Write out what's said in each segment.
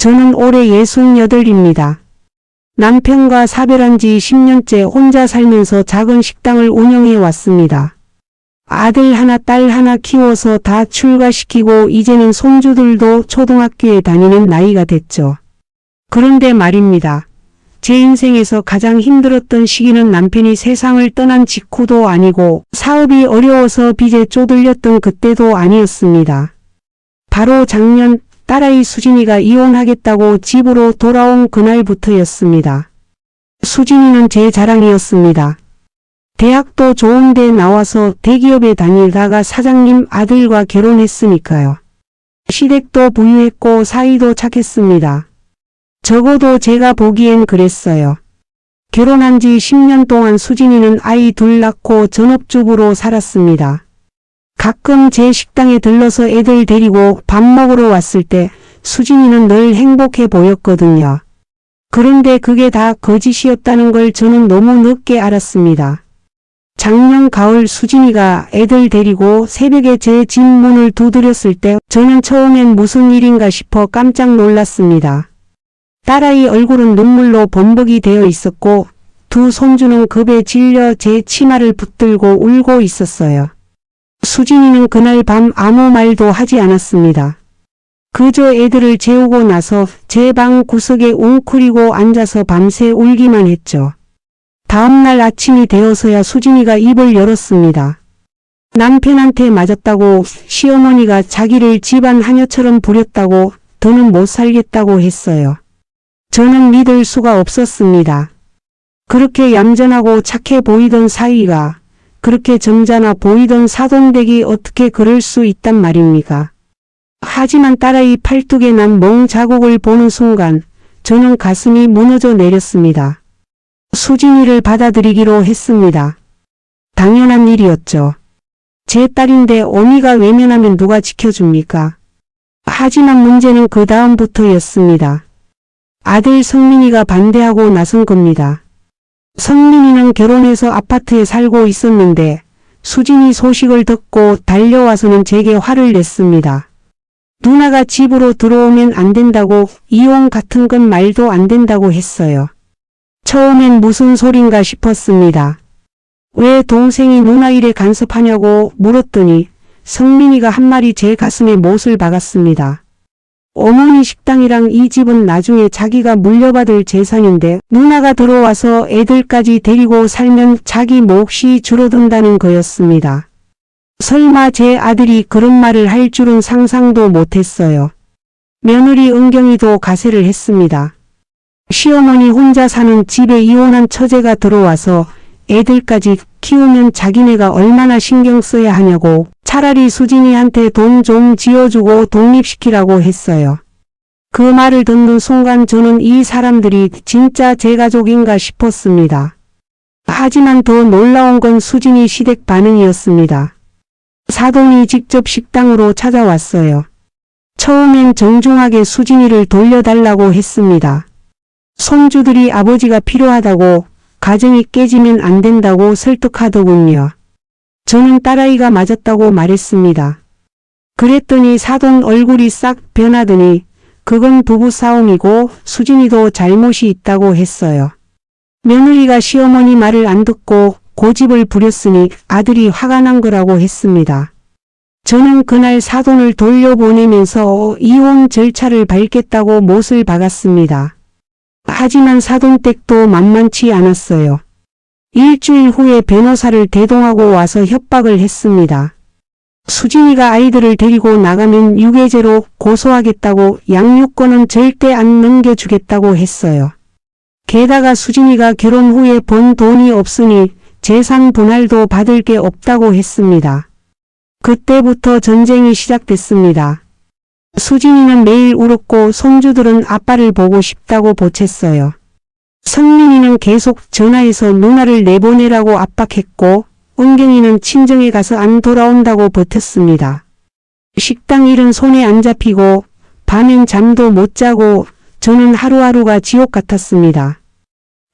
저는 올해 68입니다. 남편과 사별한 지 10년째 혼자 살면서 작은 식당을 운영해 왔습니다. 아들 하나 딸 하나 키워서 다 출가시키고 이제는 손주들도 초등학교에 다니는 나이가 됐죠. 그런데 말입니다. 제 인생에서 가장 힘들었던 시기는 남편이 세상을 떠난 직후도 아니고 사업이 어려워서 빚에 쪼들렸던 그때도 아니었습니다. 바로 작년 딸아이 수진이가 이혼하겠다고 집으로 돌아온 그날부터였습니다. 수진이는 제 자랑이었습니다. 대학도 좋은 데 나와서 대기업에 다니다가 사장님 아들과 결혼했으니까요. 시댁도 부유했고 사이도 착했습니다. 적어도 제가 보기엔 그랬어요. 결혼한 지 10년 동안 수진이는 아이 둘 낳고 전업주부로 살았습니다. 가끔 제 식당에 들러서 애들 데리고 밥 먹으러 왔을 때 수진이는 늘 행복해 보였거든요. 그런데 그게 다 거짓이었다는 걸 저는 너무 늦게 알았습니다. 작년 가을 수진이가 애들 데리고 새벽에 제 집 문을 두드렸을 때 저는 처음엔 무슨 일인가 싶어 깜짝 놀랐습니다. 딸아이 얼굴은 눈물로 범벅이 되어 있었고 두 손주는 급에 질려 제 치마를 붙들고 울고 있었어요. 수진이는 그날 밤 아무 말도 하지 않았습니다. 그저 애들을 재우고 나서 제 방 구석에 웅크리고 앉아서 밤새 울기만 했죠. 다음날 아침이 되어서야 수진이가 입을 열었습니다. 남편한테 맞았다고, 시어머니가 자기를 집안 하녀처럼 부렸다고, 더는 못 살겠다고 했어요. 저는 믿을 수가 없었습니다. 그렇게 얌전하고 착해 보이던 사위가 그렇게 점잖아 보이던 사돈댁이 어떻게 그럴 수 있단 말입니까? 하지만 딸아이 팔뚝에 난 멍 자국을 보는 순간 저는 가슴이 무너져 내렸습니다. 수진이를 받아들이기로 했습니다. 당연한 일이었죠. 제 딸인데 어미가 외면하면 누가 지켜줍니까? 하지만 문제는 그 다음부터였습니다. 아들 성민이가 반대하고 나선 겁니다. 성민이는 결혼해서 아파트에 살고 있었는데 수진이 소식을 듣고 달려와서는 제게 화를 냈습니다. 누나가 집으로 들어오면 안 된다고, 이혼 같은 건 말도 안 된다고 했어요. 처음엔 무슨 소린가 싶었습니다. 왜 동생이 누나 일에 간섭하냐고 물었더니 성민이가 한 말이 제 가슴에 못을 박았습니다. 어머니 식당이랑 이 집은 나중에 자기가 물려받을 재산인데 누나가 들어와서 애들까지 데리고 살면 자기 몫이 줄어든다는 거였습니다. 설마 제 아들이 그런 말을 할 줄은 상상도 못했어요. 며느리 은경이도 가세를 했습니다. 시어머니 혼자 사는 집에 이혼한 처제가 들어와서 애들까지 키우면 자기네가 얼마나 신경 써야 하냐고 차라리 수진이한테 돈 좀 지어주고 독립시키라고 했어요. 그 말을 듣는 순간 저는 이 사람들이 진짜 제 가족인가 싶었습니다. 하지만 더 놀라운 건 수진이 시댁 반응이었습니다. 사돈이 직접 식당으로 찾아왔어요. 처음엔 정중하게 수진이를 돌려달라고 했습니다. 손주들이 아버지가 필요하다고, 가정이 깨지면 안 된다고 설득하더군요. 저는 딸아이가 맞았다고 말했습니다. 그랬더니 사돈 얼굴이 싹 변하더니 그건 부부싸움이고 수진이도 잘못이 있다고 했어요. 며느리가 시어머니 말을 안 듣고 고집을 부렸으니 아들이 화가 난 거라고 했습니다. 저는 그날 사돈을 돌려보내면서 이혼 절차를 밟겠다고 못을 박았습니다. 하지만 사돈댁도 만만치 않았어요. 일주일 후에 변호사를 대동하고 와서 협박을 했습니다. 수진이가 아이들을 데리고 나가면 유괴죄로 고소하겠다고, 양육권은 절대 안 넘겨주겠다고 했어요. 게다가 수진이가 결혼 후에 번 돈이 없으니 재산 분할도 받을 게 없다고 했습니다. 그때부터 전쟁이 시작됐습니다. 수진이는 매일 울었고 손주들은 아빠를 보고 싶다고 보챘어요. 성민이는 계속 전화해서 누나를 내보내라고 압박했고 은경이는 친정에 가서 안 돌아온다고 버텼습니다. 식당 일은 손에 안 잡히고 밤엔 잠도 못 자고 저는 하루하루가 지옥 같았습니다.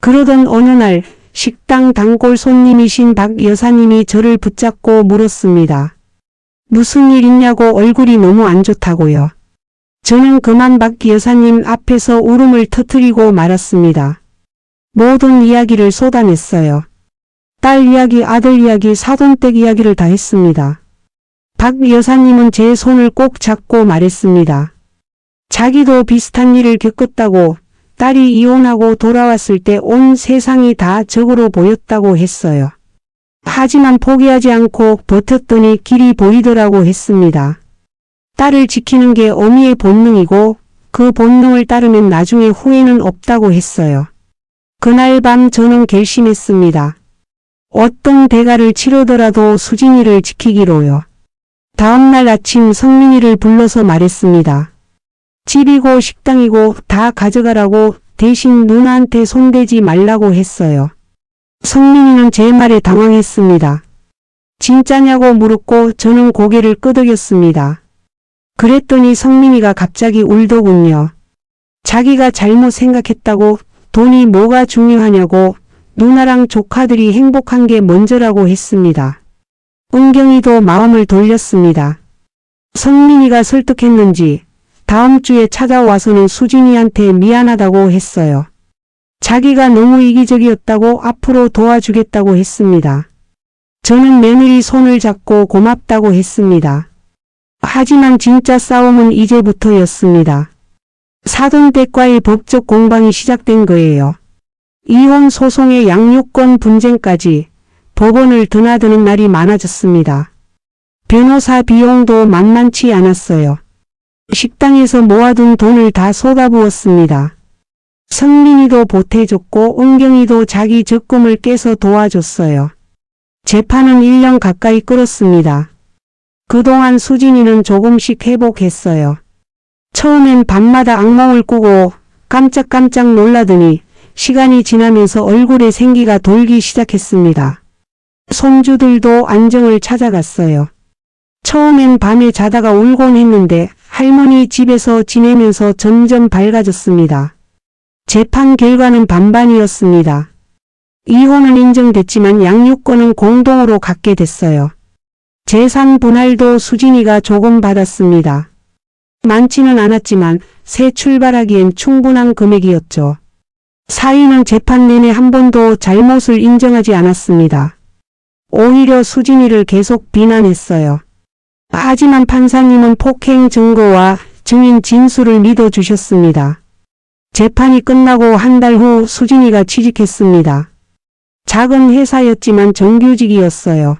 그러던 어느 날 식당 단골 손님이신 박 여사님이 저를 붙잡고 물었습니다. 무슨 일 있냐고. 얼굴이 너무 안 좋다고요. 저는 그만 박 여사님 앞에서 울음을 터뜨리고 말았습니다. 모든 이야기를 쏟아냈어요. 딸 이야기, 아들 이야기, 사돈댁 이야기를 다 했습니다. 박 여사님은 제 손을 꼭 잡고 말했습니다. 자기도 비슷한 일을 겪었다고, 딸이 이혼하고 돌아왔을 때 온 세상이 다 적으로 보였다고 했어요. 하지만 포기하지 않고 버텼더니 길이 보이더라고 했습니다. 딸을 지키는 게 어미의 본능이고 그 본능을 따르면 나중에 후회는 없다고 했어요. 그날 밤 저는 결심했습니다. 어떤 대가를 치르더라도 수진이를 지키기로요. 다음날 아침 성민이를 불러서 말했습니다. 집이고 식당이고 다 가져가라고, 대신 누나한테 손대지 말라고 했어요. 성민이는 제 말에 당황했습니다. 진짜냐고 물었고 저는 고개를 끄덕였습니다. 그랬더니 성민이가 갑자기 울더군요. 자기가 잘못 생각했다고, 돈이 뭐가 중요하냐고, 누나랑 조카들이 행복한 게 먼저라고 했습니다. 은경이도 마음을 돌렸습니다. 성민이가 설득했는지 다음 주에 찾아와서는 수진이한테 미안하다고 했어요. 자기가 너무 이기적이었다고 앞으로 도와주겠다고 했습니다. 저는 며느리 손을 잡고 고맙다고 했습니다. 하지만 진짜 싸움은 이제부터였습니다. 사돈댁과의 법적 공방이 시작된 거예요. 이혼 소송의 양육권 분쟁까지 법원을 드나드는 날이 많아졌습니다. 변호사 비용도 만만치 않았어요. 식당에서 모아둔 돈을 다 쏟아부었습니다. 성민이도 보태줬고 은경이도 자기 적금을 깨서 도와줬어요. 재판은 1년 가까이 끌었습니다. 그동안 수진이는 조금씩 회복했어요. 처음엔 밤마다 악몽을 꾸고 깜짝깜짝 놀라더니 시간이 지나면서 얼굴에 생기가 돌기 시작했습니다. 손주들도 안정을 찾아갔어요. 처음엔 밤에 자다가 울곤 했는데 할머니 집에서 지내면서 점점 밝아졌습니다. 재판 결과는 반반이었습니다. 이혼은 인정됐지만 양육권은 공동으로 갖게 됐어요. 재산 분할도 수진이가 조금 받았습니다. 많지는 않았지만 새 출발하기엔 충분한 금액이었죠. 사위는 재판 내내 한 번도 잘못을 인정하지 않았습니다. 오히려 수진이를 계속 비난했어요. 하지만 판사님은 폭행 증거와 증인 진술을 믿어주셨습니다. 재판이 끝나고 한 달 후 수진이가 취직했습니다. 작은 회사였지만 정규직이었어요.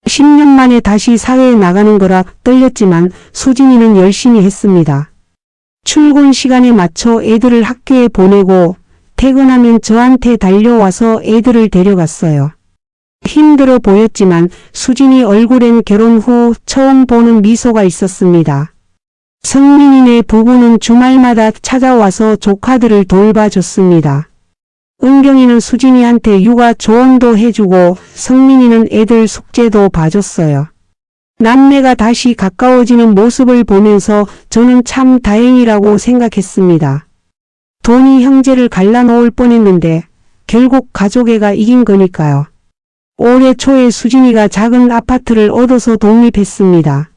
10년 만에 다시 사회에 나가는 거라 떨렸지만 수진이는 열심히 했습니다. 출근 시간에 맞춰 애들을 학교에 보내고 퇴근하면 저한테 달려와서 애들을 데려갔어요. 힘들어 보였지만 수진이 얼굴엔 결혼 후 처음 보는 미소가 있었습니다. 성민이네 부부는 주말마다 찾아와서 조카들을 돌봐줬습니다. 은경이는 수진이한테 육아 조언도 해주고 성민이는 애들 숙제도 봐줬어요. 남매가 다시 가까워지는 모습을 보면서 저는 참 다행이라고 생각했습니다. 돈이 형제를 갈라놓을 뻔했는데 결국 가족애가 이긴 거니까요. 올해 초에 수진이가 작은 아파트를 얻어서 독립했습니다.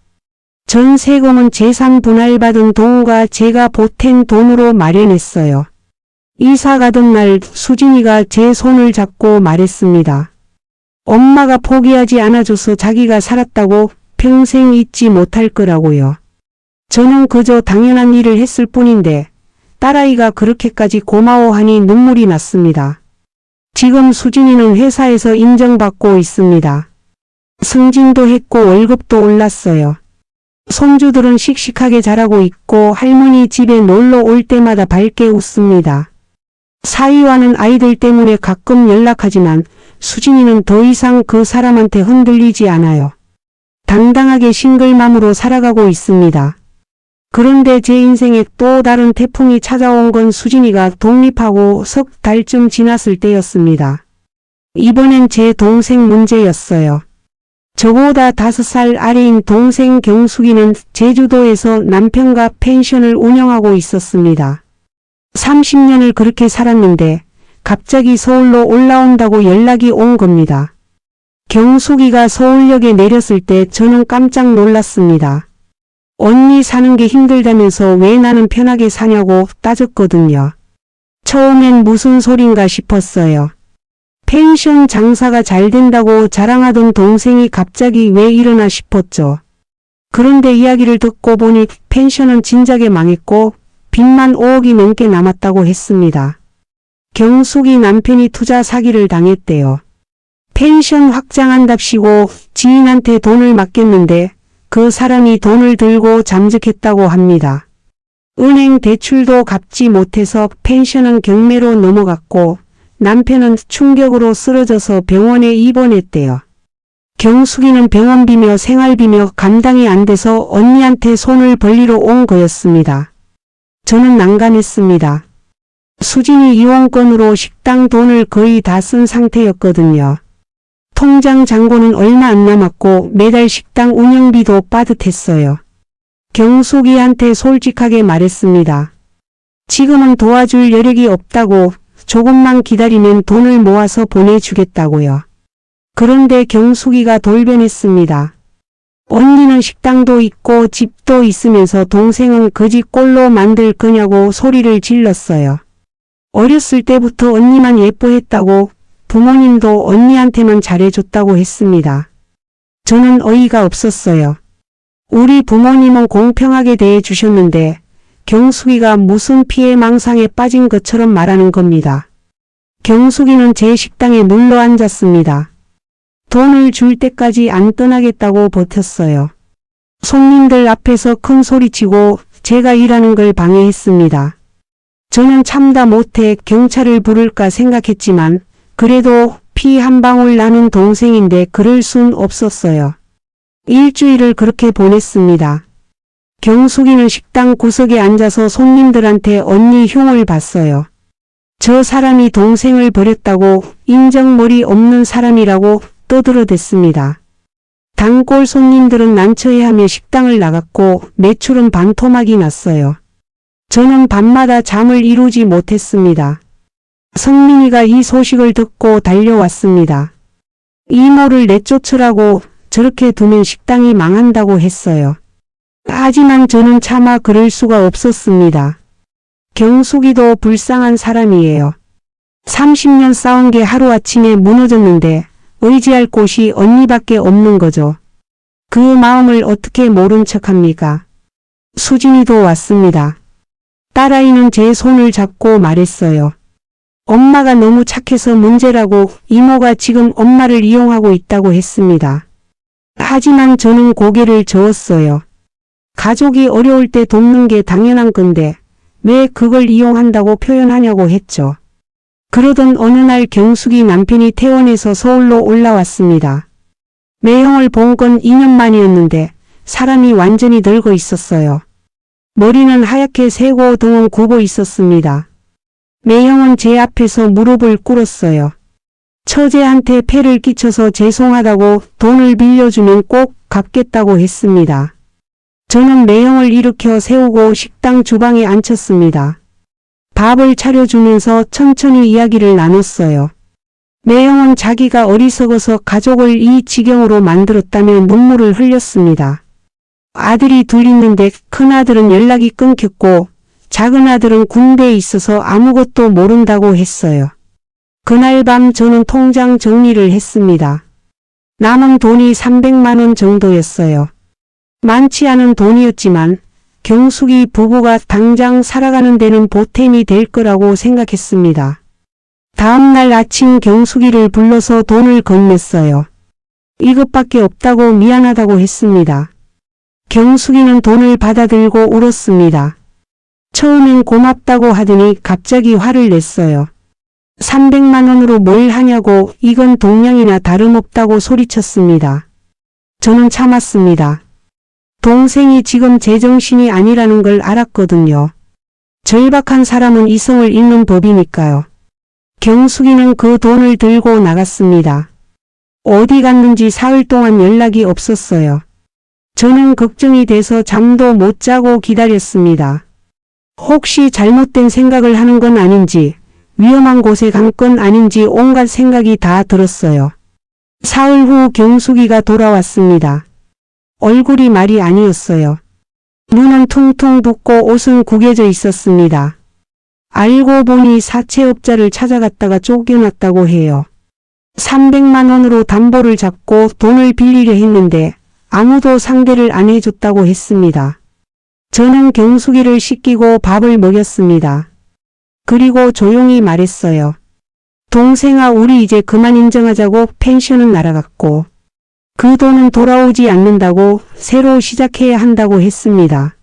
전 세금은 재산 분할받은 돈과 제가 보탠 돈으로 마련했어요. 이사 가던 날 수진이가 제 손을 잡고 말했습니다. 엄마가 포기하지 않아줘서 자기가 살았다고 평생 잊지 못할 거라고요. 저는 그저 당연한 일을 했을 뿐인데 딸아이가 그렇게까지 고마워하니 눈물이 났습니다. 지금 수진이는 회사에서 인정받고 있습니다. 승진도 했고 월급도 올랐어요. 손주들은 씩씩하게 자라고 있고 할머니 집에 놀러 올 때마다 밝게 웃습니다. 사위와는 아이들 때문에 가끔 연락하지만 수진이는 더 이상 그 사람한테 흔들리지 않아요. 당당하게 싱글맘으로 살아가고 있습니다. 그런데 제 인생에 또 다른 태풍이 찾아온 건 수진이가 독립하고 석 달쯤 지났을 때였습니다. 이번엔 제 동생 문제였어요. 저보다 5살 아래인 동생 경숙이는 제주도에서 남편과 펜션을 운영하고 있었습니다. 30년을 그렇게 살았는데 갑자기 서울로 올라온다고 연락이 온 겁니다. 경숙이가 서울역에 내렸을 때 저는 깜짝 놀랐습니다. 언니 사는 게 힘들다면서 왜 나는 편하게 사냐고 따졌거든요. 처음엔 무슨 소린가 싶었어요. 펜션 장사가 잘 된다고 자랑하던 동생이 갑자기 왜 이러나 싶었죠. 그런데 이야기를 듣고 보니 펜션은 진작에 망했고 빚만 5억이 넘게 남았다고 했습니다. 경숙이 남편이 투자 사기를 당했대요. 펜션 확장한답시고 지인한테 돈을 맡겼는데 그 사람이 돈을 들고 잠적했다고 합니다. 은행 대출도 갚지 못해서 펜션은 경매로 넘어갔고 남편은 충격으로 쓰러져서 병원에 입원했대요. 경숙이는 병원비며 생활비며 감당이 안 돼서 언니한테 손을 벌리러 온 거였습니다. 저는 난감했습니다. 수진이 이원권으로 식당 돈을 거의 다 쓴 상태였거든요. 통장 잔고는 얼마 안 남았고 매달 식당 운영비도 빠듯했어요. 경숙이한테 솔직하게 말했습니다. 지금은 도와줄 여력이 없다고 조금만 기다리면 돈을 모아서 보내주겠다고요. 그런데 경숙이가 돌변했습니다. 언니는 식당도 있고 집도 있으면서 동생은 거지 꼴로 만들 거냐고 소리를 질렀어요. 어렸을 때부터 언니만 예뻐했다고 부모님도 언니한테만 잘해줬다고 했습니다. 저는 어이가 없었어요. 우리 부모님은 공평하게 대해주셨는데 경숙이가 무슨 피해망상에 빠진 것처럼 말하는 겁니다. 경숙이는 제 식당에 눌러 앉았습니다. 돈을 줄 때까지 안 떠나겠다고 버텼어요. 손님들 앞에서 큰 소리치고 제가 일하는 걸 방해했습니다. 저는 참다 못해 경찰을 부를까 생각했지만 그래도 피 한 방울 나는 동생인데 그럴 순 없었어요. 일주일을 그렇게 보냈습니다. 경숙이는 식당 구석에 앉아서 손님들한테 언니 흉을 봤어요. 저 사람이 동생을 버렸다고 인정머리 없는 사람이라고 떠들어댔습니다. 단골 손님들은 난처해하며 식당을 나갔고 매출은 반토막이 났어요. 저는 밤마다 잠을 이루지 못했습니다. 성민이가 이 소식을 듣고 달려왔습니다. 이모를 내쫓으라고 저렇게 두면 식당이 망한다고 했어요. 하지만 저는 차마 그럴 수가 없었습니다. 경숙이도 불쌍한 사람이에요. 30년 쌓은 게 하루아침에 무너졌는데 의지할 곳이 언니밖에 없는 거죠. 그 마음을 어떻게 모른 척합니까? 수진이도 왔습니다. 딸아이는 제 손을 잡고 말했어요. 엄마가 너무 착해서 문제라고 이모가 지금 엄마를 이용하고 있다고 했습니다. 하지만 저는 고개를 저었어요. 가족이 어려울 때 돕는 게 당연한 건데 왜 그걸 이용한다고 표현하냐고 했죠. 그러던 어느 날 경숙이 남편이 퇴원해서 서울로 올라왔습니다. 매형을 본 건 2년 만이었는데 사람이 완전히 늙어 있었어요. 머리는 하얗게 새고 등은 굽어 있었습니다. 매형은 제 앞에서 무릎을 꿇었어요. 처제한테 폐를 끼쳐서 죄송하다고 돈을 빌려주면 꼭 갚겠다고 했습니다. 저는 매형을 일으켜 세우고 식당 주방에 앉혔습니다. 밥을 차려주면서 천천히 이야기를 나눴어요. 매형은 자기가 어리석어서 가족을 이 지경으로 만들었다며 눈물을 흘렸습니다. 아들이 둘 있는데 큰아들은 연락이 끊겼고 작은아들은 군대에 있어서 아무것도 모른다고 했어요. 그날 밤 저는 통장 정리를 했습니다. 남은 돈이 300만 원 정도였어요. 많지 않은 돈이었지만 경숙이 부부가 당장 살아가는 데는 보탬이 될 거라고 생각했습니다. 다음날 아침 경숙이를 불러서 돈을 건넸어요. 이것밖에 없다고 미안하다고 했습니다. 경숙이는 돈을 받아들고 울었습니다. 처음엔 고맙다고 하더니 갑자기 화를 냈어요. 300만 원으로 뭘 하냐고 이건 동양이나 다름없다고 소리쳤습니다. 저는 참았습니다. 동생이 지금 제정신이 아니라는 걸 알았거든요. 절박한 사람은 이성을 잃는 법이니까요. 경숙이는 그 돈을 들고 나갔습니다. 어디 갔는지 사흘 동안 연락이 없었어요. 저는 걱정이 돼서 잠도 못 자고 기다렸습니다. 혹시 잘못된 생각을 하는 건 아닌지, 위험한 곳에 간 건 아닌지 온갖 생각이 다 들었어요. 사흘 후 경숙이가 돌아왔습니다. 얼굴이 말이 아니었어요. 눈은 퉁퉁 붓고 옷은 구겨져 있었습니다. 알고 보니 사채업자를 찾아갔다가 쫓겨났다고 해요. 300만 원으로 담보를 잡고 돈을 빌리려 했는데 아무도 상대를 안 해줬다고 했습니다. 저는 경숙이를 씻기고 밥을 먹였습니다. 그리고 조용히 말했어요. 동생아, 우리 이제 그만 인정하자고. 펜션은 날아갔고 그 돈은 돌아오지 않는다고, 새로 시작해야 한다고 했습니다.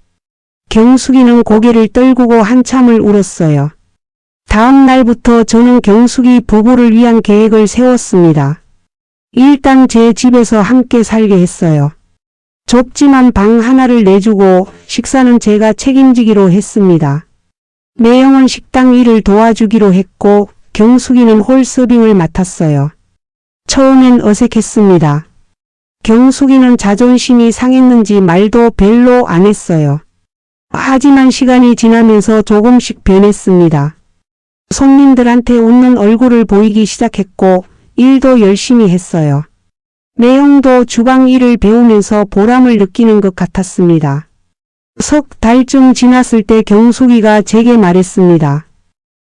경숙이는 고개를 떨구고 한참을 울었어요. 다음 날부터 저는 경숙이 부부를 위한 계획을 세웠습니다. 일단 제 집에서 함께 살게 했어요. 좁지만 방 하나를 내주고 식사는 제가 책임지기로 했습니다. 매형은 식당 일을 도와주기로 했고 경숙이는 홀 서빙을 맡았어요. 처음엔 어색했습니다. 경숙이는 자존심이 상했는지 말도 별로 안 했어요. 하지만 시간이 지나면서 조금씩 변했습니다. 손님들한테 웃는 얼굴을 보이기 시작했고 일도 열심히 했어요. 매형도 주방 일을 배우면서 보람을 느끼는 것 같았습니다. 석 달쯤 지났을 때 경숙이가 제게 말했습니다.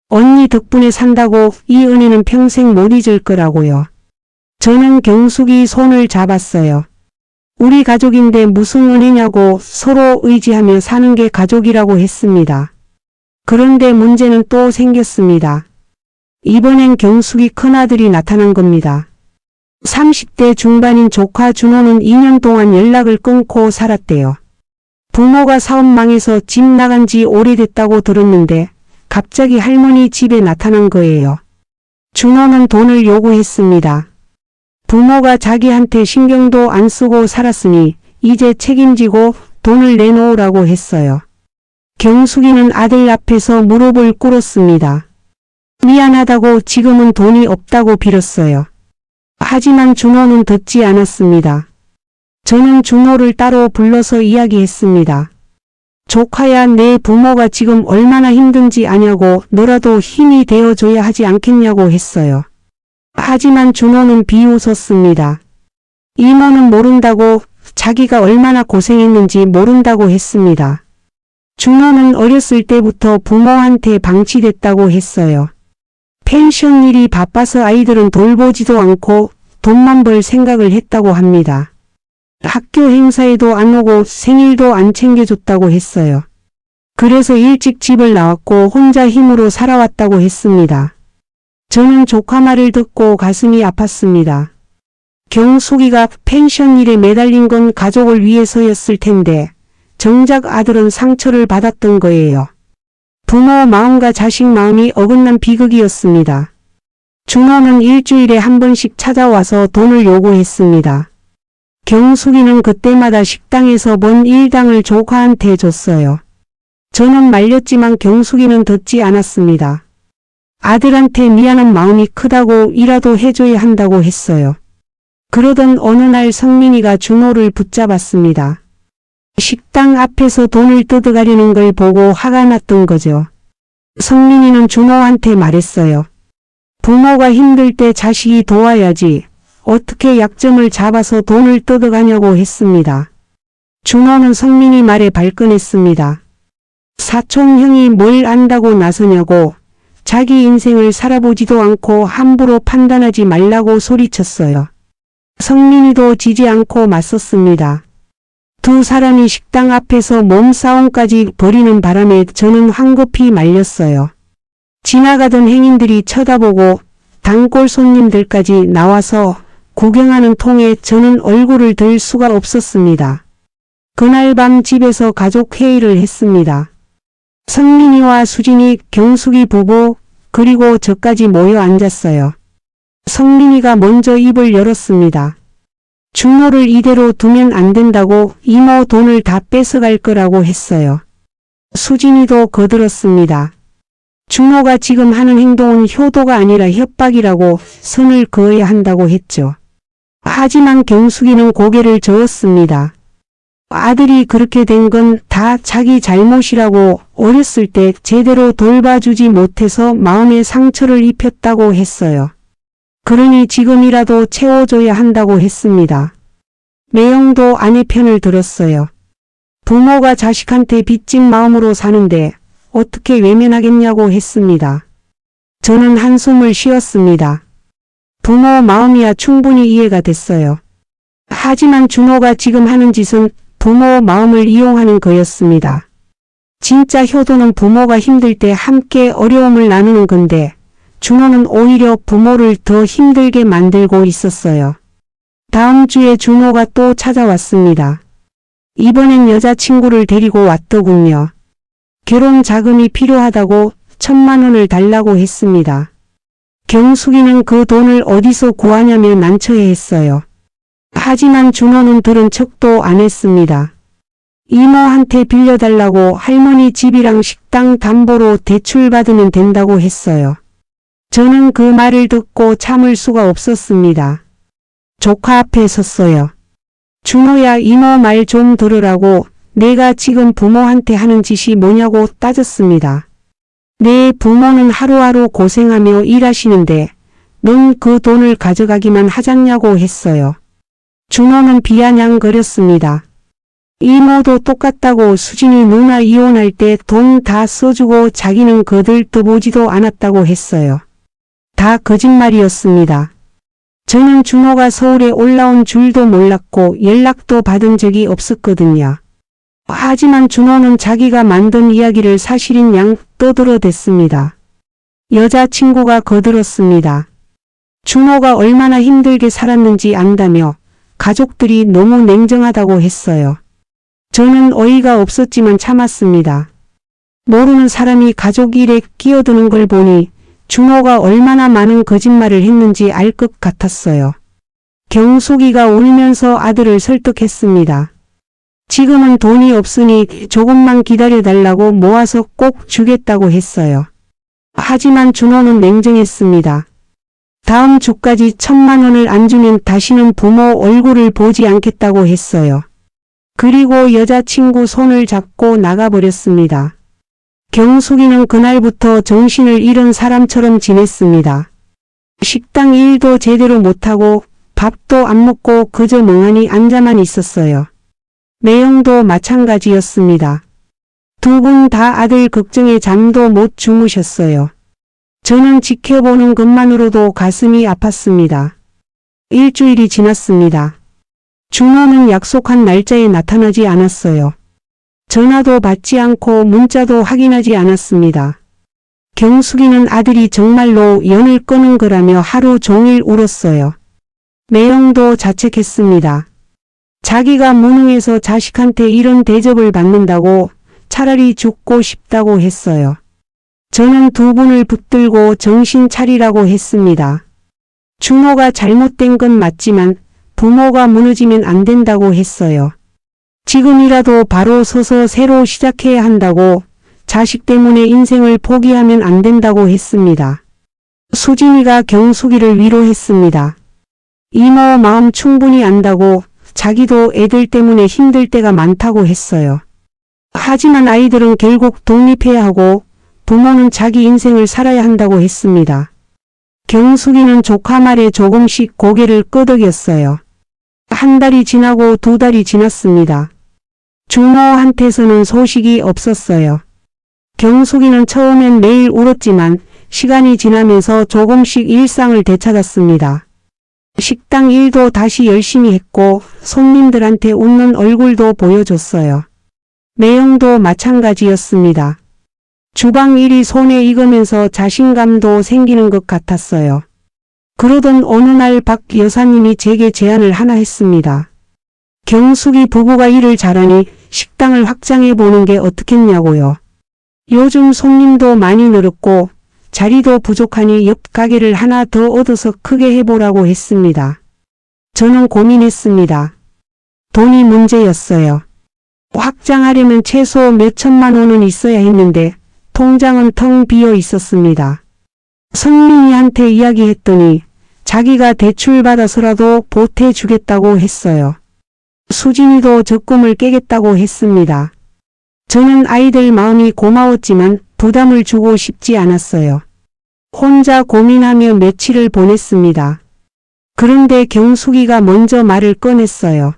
언니 덕분에 산다고 이 은혜는 평생 못 잊을 거라고요. 저는 경숙이 손을 잡았어요. 우리 가족인데 무슨 은혜냐고, 서로 의지하며 사는 게 가족이라고 했습니다. 그런데 문제는 또 생겼습니다. 이번엔 경숙이 큰아들이 나타난 겁니다. 30대 중반인 조카 준호는 2년 동안 연락을 끊고 살았대요. 부모가 사업 망해서 집 나간 지 오래됐다고 들었는데 갑자기 할머니 집에 나타난 거예요. 준호는 돈을 요구했습니다. 부모가 자기한테 신경도 안 쓰고 살았으니 이제 책임지고 돈을 내놓으라고 했어요. 경숙이는 아들 앞에서 무릎을 꿇었습니다. 미안하다고, 지금은 돈이 없다고 빌었어요. 하지만 준호는 듣지 않았습니다. 저는 준호를 따로 불러서 이야기했습니다. 조카야, 내 부모가 지금 얼마나 힘든지 아냐고, 너라도 힘이 되어줘야 하지 않겠냐고 했어요. 하지만 준호는 비웃었습니다. 이모는 모른다고, 자기가 얼마나 고생했는지 모른다고 했습니다. 준호는 어렸을 때부터 부모한테 방치됐다고 했어요. 펜션 일이 바빠서 아이들은 돌보지도 않고 돈만 벌 생각을 했다고 합니다. 학교 행사에도 안 오고 생일도 안 챙겨줬다고 했어요. 그래서 일찍 집을 나왔고 혼자 힘으로 살아왔다고 했습니다. 저는 조카 말을 듣고 가슴이 아팠습니다. 경숙이가 펜션 일에 매달린 건 가족을 위해서였을 텐데 정작 아들은 상처를 받았던 거예요. 부모 마음과 자식 마음이 어긋난 비극이었습니다. 준호는 일주일에 한 번씩 찾아와서 돈을 요구했습니다. 경숙이는 그때마다 식당에서 번 일당을 조카한테 줬어요. 저는 말렸지만 경숙이는 듣지 않았습니다. 아들한테 미안한 마음이 크다고 이라도 해줘야 한다고 했어요. 그러던 어느 날 성민이가 준호를 붙잡았습니다. 식당 앞에서 돈을 뜯어가려는 걸 보고 화가 났던 거죠. 성민이는 준호한테 말했어요. 부모가 힘들 때 자식이 도와야지, 어떻게 약점을 잡아서 돈을 뜯어가냐고 했습니다. 준호는 성민이 말에 발끈했습니다. 사촌 형이 뭘 안다고 나서냐고, 자기 인생을 살아보지도 않고 함부로 판단하지 말라고 소리쳤어요. 성민이도 지지 않고 맞섰습니다. 두 사람이 식당 앞에서 몸싸움까지 벌이는 바람에 저는 황급히 말렸어요. 지나가던 행인들이 쳐다보고 단골 손님들까지 나와서 구경하는 통에 저는 얼굴을 들 수가 없었습니다. 그날 밤 집에서 가족 회의를 했습니다. 성민이와 수진이, 경숙이 부부, 그리고 저까지 모여 앉았어요. 성민이가 먼저 입을 열었습니다. 준호를 이대로 두면 안 된다고, 이모 돈을 다 뺏어갈 거라고 했어요. 수진이도 거들었습니다. 준호가 지금 하는 행동은 효도가 아니라 협박이라고 선을 그어야 한다고 했죠. 하지만 경숙이는 고개를 저었습니다. 아들이 그렇게 된 건 다 자기 잘못이라고, 어렸을 때 제대로 돌봐주지 못해서 마음에 상처를 입혔다고 했어요. 그러니 지금이라도 채워줘야 한다고 했습니다. 매형도 아내 편을 들었어요. 부모가 자식한테 빚진 마음으로 사는데 어떻게 외면하겠냐고 했습니다. 저는 한숨을 쉬었습니다. 부모 마음이야 충분히 이해가 됐어요. 하지만 준호가 지금 하는 짓은 부모 마음을 이용하는 거였습니다. 진짜 효도는 부모가 힘들 때 함께 어려움을 나누는 건데 준호는 오히려 부모를 더 힘들게 만들고 있었어요. 다음 주에 준호가 또 찾아왔습니다. 이번엔 여자친구를 데리고 왔더군요. 결혼 자금이 필요하다고 1,000만 원을 달라고 했습니다. 경숙이는 그 돈을 어디서 구하냐며 난처해했어요. 하지만 준호는 들은 척도 안 했습니다. 이모한테 빌려달라고 할머니 집이랑 식당 담보로 대출받으면 된다고 했어요. 저는 그 말을 듣고 참을 수가 없었습니다. 조카 앞에 섰어요. 준호야, 이모 말 좀 들으라고. 내가 지금 부모한테 하는 짓이 뭐냐고 따졌습니다. 내 부모는 하루하루 고생하며 일하시는데 넌 그 돈을 가져가기만 하잖냐고 했어요. 준호는 비아냥거렸습니다. 이모도 똑같다고. 수진이 누나 이혼할 때 돈 다 써주고 자기는 거들떠보지도 않았다고 했어요. 다 거짓말이었습니다. 저는 준호가 서울에 올라온 줄도 몰랐고 연락도 받은 적이 없었거든요. 하지만 준호는 자기가 만든 이야기를 사실인 양 떠들어댔습니다. 여자친구가 거들었습니다. 준호가 얼마나 힘들게 살았는지 안다며 가족들이 너무 냉정하다고 했어요. 저는 어이가 없었지만 참았습니다. 모르는 사람이 가족 일에 끼어드는 걸 보니 준호가 얼마나 많은 거짓말을 했는지 알 것 같았어요. 경숙이가 울면서 아들을 설득했습니다. 지금은 돈이 없으니 조금만 기다려달라고 모아서 꼭 주겠다고 했어요. 하지만 준호는 냉정했습니다. 다음 주까지 1,000만 원을 안 주면 다시는 부모 얼굴을 보지 않겠다고 했어요. 그리고 여자친구 손을 잡고 나가버렸습니다. 경숙이는 그날부터 정신을 잃은 사람처럼 지냈습니다. 식당 일도 제대로 못하고 밥도 안 먹고 그저 멍하니 앉아만 있었어요. 매형도 마찬가지였습니다. 두 분 다 아들 걱정에 잠도 못 주무셨어요. 저는 지켜보는 것만으로도 가슴이 아팠습니다. 일주일이 지났습니다. 준호는 약속한 날짜에 나타나지 않았어요. 전화도 받지 않고 문자도 확인하지 않았습니다. 경숙이는 아들이 정말로 연을 끊은 거라며 하루 종일 울었어요. 매형도 자책했습니다. 자기가 무능해서 자식한테 이런 대접을 받는다고 차라리 죽고 싶다고 했어요. 저는 두 분을 붙들고 정신 차리라고 했습니다. 준호가 잘못된 건 맞지만 부모가 무너지면 안 된다고 했어요. 지금이라도 바로 서서 새로 시작해야 한다고, 자식 때문에 인생을 포기하면 안 된다고 했습니다. 수진이가 경숙이를 위로했습니다. 이모 마음 충분히 안다고, 자기도 애들 때문에 힘들 때가 많다고 했어요. 하지만 아이들은 결국 독립해야 하고 부모는 자기 인생을 살아야 한다고 했습니다. 경숙이는 조카 말에 조금씩 고개를 끄덕였어요. 한 달이 지나고 두 달이 지났습니다. 준호한테서는 소식이 없었어요. 경숙이는 처음엔 매일 울었지만 시간이 지나면서 조금씩 일상을 되찾았습니다. 식당 일도 다시 열심히 했고 손님들한테 웃는 얼굴도 보여줬어요. 매형도 마찬가지였습니다. 주방 일이 손에 익으면서 자신감도 생기는 것 같았어요. 그러던 어느 날 박 여사님이 제게 제안을 하나 했습니다. 경숙이 부부가 일을 잘하니 식당을 확장해 보는 게 어떻겠냐고요. 요즘 손님도 많이 늘었고 자리도 부족하니 옆 가게를 하나 더 얻어서 크게 해보라고 했습니다. 저는 고민했습니다. 돈이 문제였어요. 확장하려면 최소 몇 천만 원은 있어야 했는데 통장은 텅 비어 있었습니다. 성민이한테 이야기했더니 자기가 대출받아서라도 보태주겠다고 했어요. 수진이도 적금을 깨겠다고 했습니다. 저는 아이들 마음이 고마웠지만 부담을 주고 싶지 않았어요. 혼자 고민하며 며칠을 보냈습니다. 그런데 경숙이가 먼저 말을 꺼냈어요.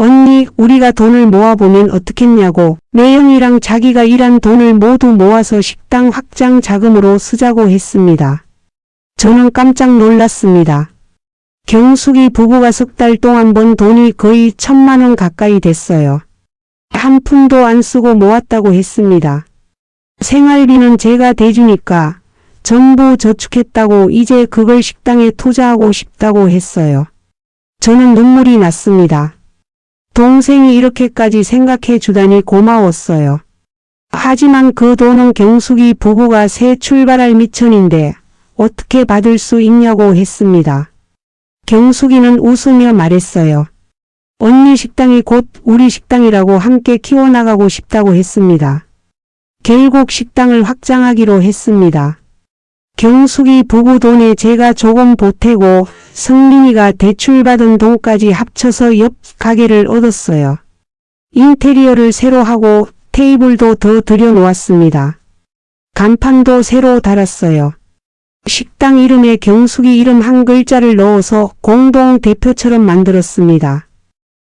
언니, 우리가 돈을 모아보면 어떻겠냐고 매형이랑 자기가 일한 돈을 모두 모아서 식당 확장 자금으로 쓰자고 했습니다. 저는 깜짝 놀랐습니다. 경숙이 부부가 석 달 동안 번 돈이 거의 1,000만 원 가까이 됐어요. 한 푼도 안 쓰고 모았다고 했습니다. 생활비는 제가 대주니까 전부 저축했다고 이제 그걸 식당에 투자하고 싶다고 했어요. 저는 눈물이 났습니다. 동생이 이렇게까지 생각해 주다니 고마웠어요. 하지만 그 돈은 경숙이 부부가 새 출발할 미천인데 어떻게 받을 수 있냐고 했습니다. 경숙이는 웃으며 말했어요. 언니 식당이 곧 우리 식당이라고 함께 키워나가고 싶다고 했습니다. 결국 식당을 확장하기로 했습니다. 경숙이 부부 돈에 제가 조금 보태고 성민이가 대출받은 돈까지 합쳐서 옆 가게를 얻었어요. 인테리어를 새로 하고 테이블도 더 들여놓았습니다. 간판도 새로 달았어요. 식당 이름에 경숙이 이름 한 글자를 넣어서 공동 대표처럼 만들었습니다.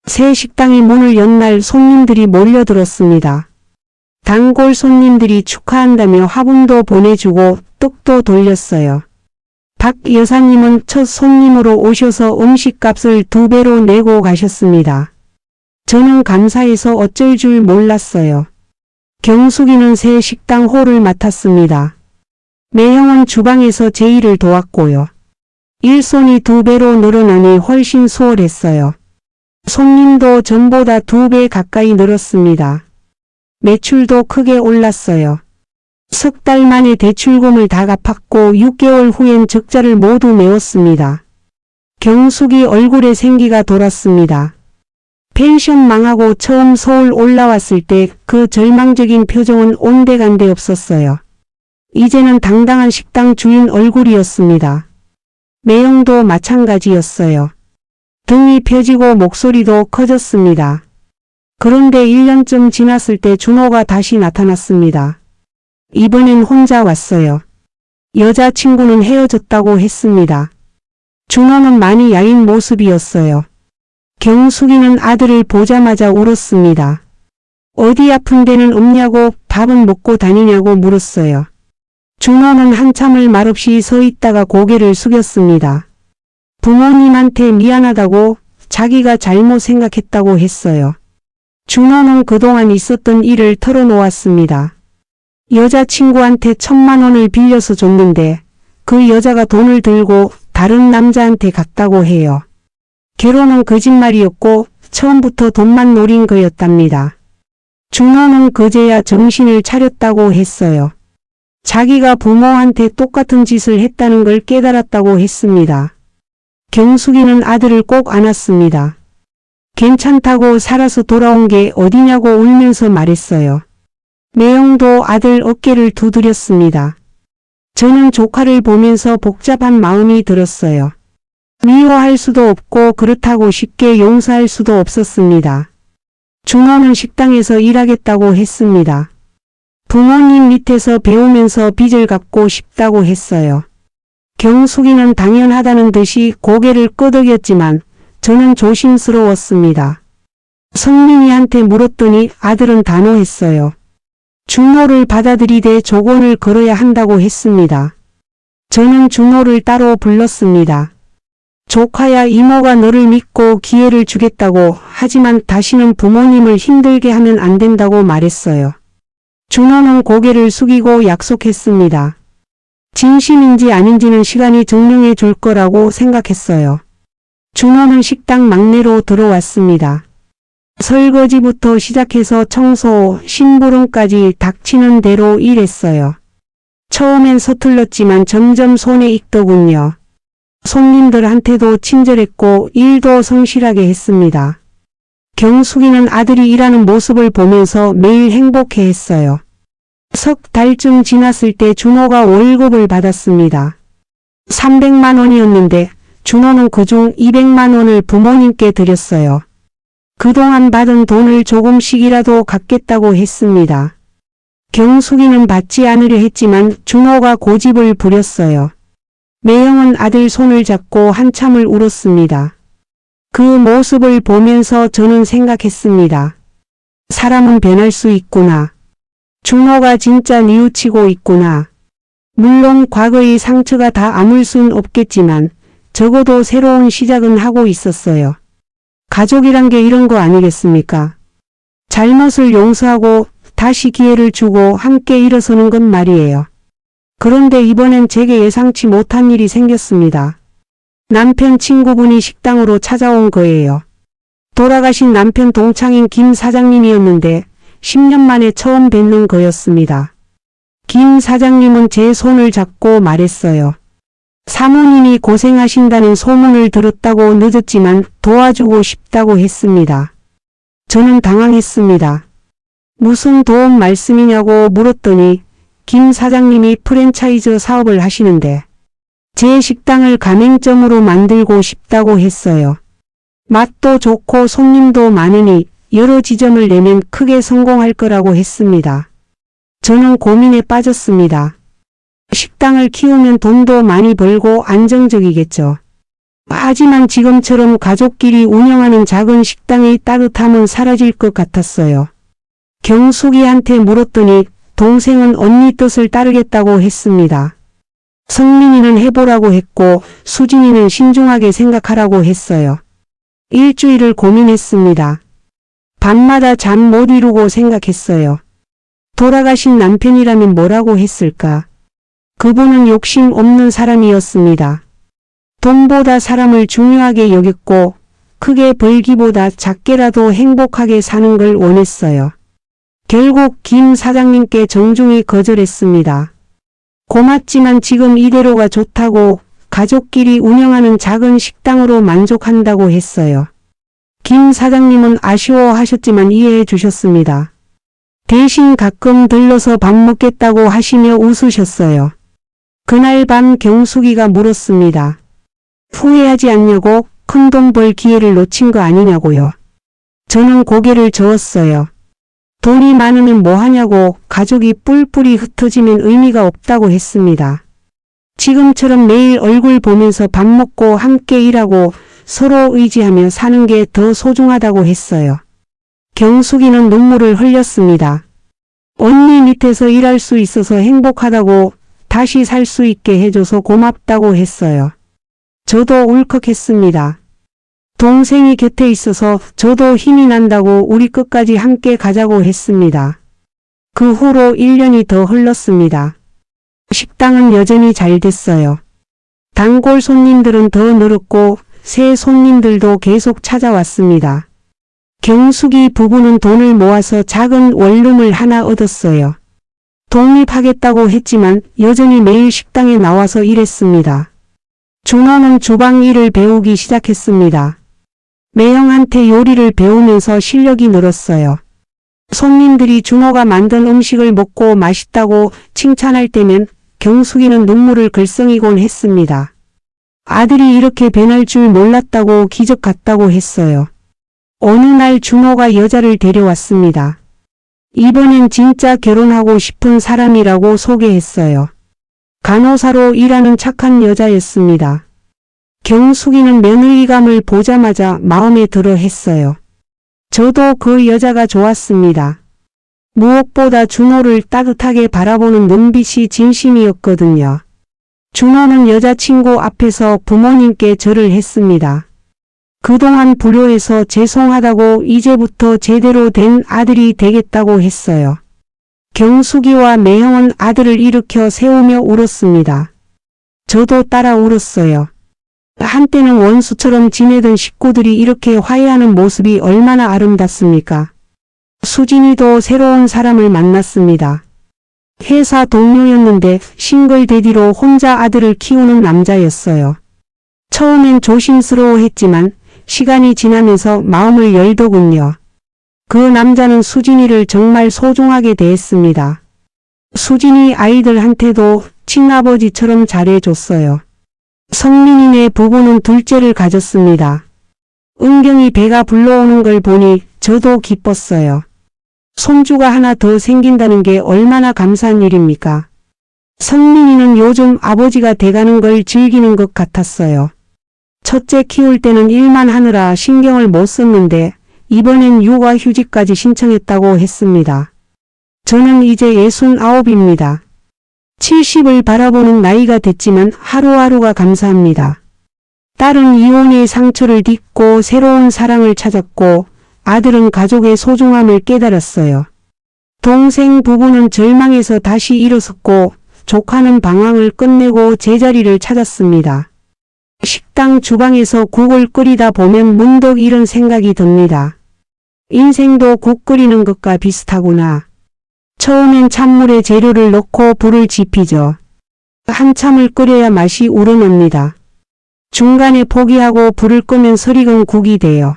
새 식당이 문을 연 날 손님들이 몰려들었습니다. 단골 손님들이 축하한다며 화분도 보내주고 떡도 돌렸어요. 박 여사님은 첫 손님으로 오셔서 음식값을 2배로 내고 가셨습니다. 저는 감사해서 어쩔 줄 몰랐어요. 경숙이는 새 식당 홀을 맡았습니다. 매형은 주방에서 제 일을 도왔고요. 일손이 2배로 늘어나니 훨씬 수월했어요. 손님도 전보다 2배 가까이 늘었습니다. 매출도 크게 올랐어요. 석 달 만에 대출금을 다 갚았고 6개월 후엔 적자를 모두 메웠습니다. 경숙이 얼굴에 생기가 돌았습니다. 펜션 망하고 처음 서울 올라왔을 때 그 절망적인 표정은 온데간데 없었어요. 이제는 당당한 식당 주인 얼굴이었습니다. 매형도 마찬가지였어요. 등이 펴지고 목소리도 커졌습니다. 그런데 1년쯤 지났을 때 준호가 다시 나타났습니다. 이번엔 혼자 왔어요. 여자친구는 헤어졌다고 했습니다. 준호는 많이 야인 모습이었어요. 경숙이는 아들을 보자마자 울었습니다. 어디 아픈 데는 없냐고 밥은 먹고 다니냐고 물었어요. 준호는 한참을 말없이 서 있다가 고개를 숙였습니다. 부모님한테 미안하다고 자기가 잘못 생각했다고 했어요. 준호는 그동안 있었던 일을 털어놓았습니다. 여자친구한테 1,000만 원을 빌려서 줬는데 그 여자가 돈을 들고 다른 남자한테 갔다고 해요. 결혼은 거짓말이었고 처음부터 돈만 노린 거였답니다. 준호는 그제야 정신을 차렸다고 했어요. 자기가 부모한테 똑같은 짓을 했다는 걸 깨달았다고 했습니다. 경숙이는 아들을 꼭 안았습니다. 괜찮다고 살아서 돌아온 게 어디냐고 울면서 말했어요. 매형도 아들 어깨를 두드렸습니다. 저는 조카를 보면서 복잡한 마음이 들었어요. 미워할 수도 없고 그렇다고 쉽게 용서할 수도 없었습니다. 준호는 식당에서 일하겠다고 했습니다. 부모님 밑에서 배우면서 빚을 갚고 싶다고 했어요. 경숙이는 당연하다는 듯이 고개를 끄덕였지만 저는 조심스러웠습니다. 성민이한테 물었더니 아들은 단호했어요. 준호를 받아들이되 조건을 걸어야 한다고 했습니다. 저는 준호를 따로 불렀습니다. 조카야, 이모가 너를 믿고 기회를 주겠다고 하지만 다시는 부모님을 힘들게 하면 안 된다고 말했어요. 준호는 고개를 숙이고 약속했습니다. 진심인지 아닌지는 시간이 증명해 줄 거라고 생각했어요. 준호는 식당 막내로 들어왔습니다. 설거지부터 시작해서 청소, 심부름까지 닥치는 대로 일했어요. 처음엔 서툴렀지만 점점 손에 익더군요. 손님들한테도 친절했고 일도 성실하게 했습니다. 경숙이는 아들이 일하는 모습을 보면서 매일 행복해했어요. 석 달쯤 지났을 때 준호가 월급을 받았습니다. 300만 원이었는데 준호는 그중 200만 원을 부모님께 드렸어요. 그동안 받은 돈을 조금씩이라도 갚겠다고 했습니다. 경숙이는 받지 않으려 했지만 준호가 고집을 부렸어요. 매형은 아들 손을 잡고 한참을 울었습니다. 그 모습을 보면서 저는 생각했습니다. 사람은 변할 수 있구나. 준호가 진짜 뉘우치고 있구나. 물론 과거의 상처가 다 아물 순 없겠지만 적어도 새로운 시작은 하고 있었어요. 가족이란 게 이런 거 아니겠습니까? 잘못을 용서하고 다시 기회를 주고 함께 일어서는 건 말이에요. 그런데 이번엔 제게 예상치 못한 일이 생겼습니다. 남편 친구분이 식당으로 찾아온 거예요. 돌아가신 남편 동창인 김 사장님이었는데 10년 만에 처음 뵙는 거였습니다. 김 사장님은 제 손을 잡고 말했어요. 사모님이 고생하신다는 소문을 들었다고 늦었지만 도와주고 싶다고 했습니다. 저는 당황했습니다. 무슨 도움 말씀이냐고 물었더니 김 사장님이 프랜차이즈 사업을 하시는데 제 식당을 가맹점으로 만들고 싶다고 했어요. 맛도 좋고 손님도 많으니 여러 지점을 내면 크게 성공할 거라고 했습니다. 저는 고민에 빠졌습니다. 식당을 키우면 돈도 많이 벌고 안정적이겠죠. 하지만 지금처럼 가족끼리 운영하는 작은 식당의 따뜻함은 사라질 것 같았어요. 경숙이한테 물었더니 동생은 언니 뜻을 따르겠다고 했습니다. 성민이는 해보라고 했고 수진이는 신중하게 생각하라고 했어요. 일주일을 고민했습니다. 밤마다 잠 못 이루고 생각했어요. 돌아가신 남편이라면 뭐라고 했을까? 그분은 욕심 없는 사람이었습니다. 돈보다 사람을 중요하게 여겼고 크게 벌기보다 작게라도 행복하게 사는 걸 원했어요. 결국 김 사장님께 정중히 거절했습니다. 고맙지만 지금 이대로가 좋다고 가족끼리 운영하는 작은 식당으로 만족한다고 했어요. 김 사장님은 아쉬워하셨지만 이해해 주셨습니다. 대신 가끔 들러서 밥 먹겠다고 하시며 웃으셨어요. 그날 밤 경숙이가 물었습니다. 후회하지 않냐고, 큰돈 벌 기회를 놓친 거 아니냐고요. 저는 고개를 저었어요. 돈이 많으면 뭐하냐고, 가족이 뿔뿔이 흩어지면 의미가 없다고 했습니다. 지금처럼 매일 얼굴 보면서 밥 먹고 함께 일하고 서로 의지하며 사는 게 더 소중하다고 했어요. 경숙이는 눈물을 흘렸습니다. 언니 밑에서 일할 수 있어서 행복하다고, 다시 살 수 있게 해줘서 고맙다고 했어요. 저도 울컥했습니다. 동생이 곁에 있어서 저도 힘이 난다고 우리 끝까지 함께 가자고 했습니다. 그 후로 1년이 더 흘렀습니다. 식당은 여전히 잘 됐어요. 단골 손님들은 더 늘었고 새 손님들도 계속 찾아왔습니다. 경숙이 부부는 돈을 모아서 작은 원룸을 하나 얻었어요. 독립하겠다고 했지만 여전히 매일 식당에 나와서 일했습니다. 준호는 주방 일을 배우기 시작했습니다. 매형한테 요리를 배우면서 실력이 늘었어요. 손님들이 준호가 만든 음식을 먹고 맛있다고 칭찬할 때면 경숙이는 눈물을 글썽이곤 했습니다. 아들이 이렇게 변할 줄 몰랐다고 기적 같다고 했어요. 어느 날 준호가 여자를 데려왔습니다. 이번엔 진짜 결혼하고 싶은 사람이라고 소개했어요. 간호사로 일하는 착한 여자였습니다. 경숙이는 며느리감을 보자마자 마음에 들어 했어요. 저도 그 여자가 좋았습니다. 무엇보다 준호를 따뜻하게 바라보는 눈빛이 진심이었거든요. 준호는 여자친구 앞에서 부모님께 절을 했습니다. 그동안 불효해서 죄송하다고 이제부터 제대로 된 아들이 되겠다고 했어요. 경숙이와 매형은 아들을 일으켜 세우며 울었습니다. 저도 따라 울었어요. 한때는 원수처럼 지내던 식구들이 이렇게 화해하는 모습이 얼마나 아름답습니까? 수진이도 새로운 사람을 만났습니다. 회사 동료였는데 싱글데디로 혼자 아들을 키우는 남자였어요. 처음엔 조심스러워했지만 시간이 지나면서 마음을 열더군요. 그 남자는 수진이를 정말 소중하게 대했습니다. 수진이 아이들한테도 친아버지처럼 잘해줬어요. 성민이네 부부는 둘째를 가졌습니다. 은경이 배가 불러오는 걸 보니 저도 기뻤어요. 손주가 하나 더 생긴다는 게 얼마나 감사한 일입니까? 성민이는 요즘 아버지가 돼가는 걸 즐기는 것 같았어요. 첫째 키울 때는 일만 하느라 신경을 못 썼는데 이번엔 육아휴직까지 신청했다고 했습니다. 저는 이제 69입니다. 70을 바라보는 나이가 됐지만 하루하루가 감사합니다. 딸은 이혼의 상처를 딛고 새로운 사랑을 찾았고 아들은 가족의 소중함을 깨달았어요. 동생 부부는 절망에서 다시 일어섰고 조카는 방황을 끝내고 제자리를 찾았습니다. 식당 주방에서 국을 끓이다 보면 문득 이런 생각이 듭니다. 인생도 국 끓이는 것과 비슷하구나. 처음엔 찬물에 재료를 넣고 불을 지피죠. 한참을 끓여야 맛이 우러납니다. 중간에 포기하고 불을 끄면 설익은 국이 돼요.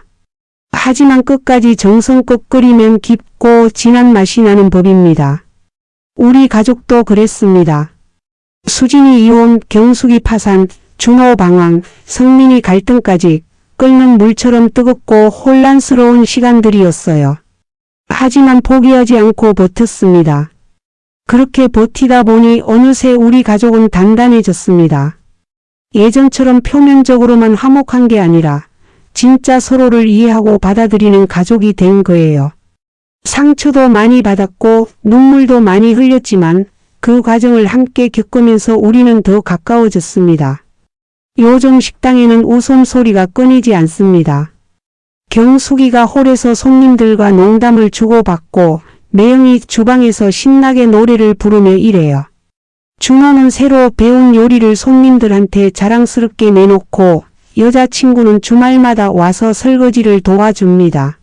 하지만 끝까지 정성껏 끓이면 깊고 진한 맛이 나는 법입니다. 우리 가족도 그랬습니다. 수진이 이혼, 경숙이 파산, 준호 방황, 성민이 갈등까지 끓는 물처럼 뜨겁고 혼란스러운 시간들이었어요. 하지만 포기하지 않고 버텼습니다. 그렇게 버티다 보니 어느새 우리 가족은 단단해졌습니다. 예전처럼 표면적으로만 화목한 게 아니라 진짜 서로를 이해하고 받아들이는 가족이 된 거예요. 상처도 많이 받았고 눈물도 많이 흘렸지만 그 과정을 함께 겪으면서 우리는 더 가까워졌습니다. 요즘 식당에는 웃음소리가 끊이지 않습니다. 경숙이가 홀에서 손님들과 농담을 주고받고 매영이 주방에서 신나게 노래를 부르며 일해요. 준호는 새로 배운 요리를 손님들한테 자랑스럽게 내놓고 여자친구는 주말마다 와서 설거지를 도와줍니다.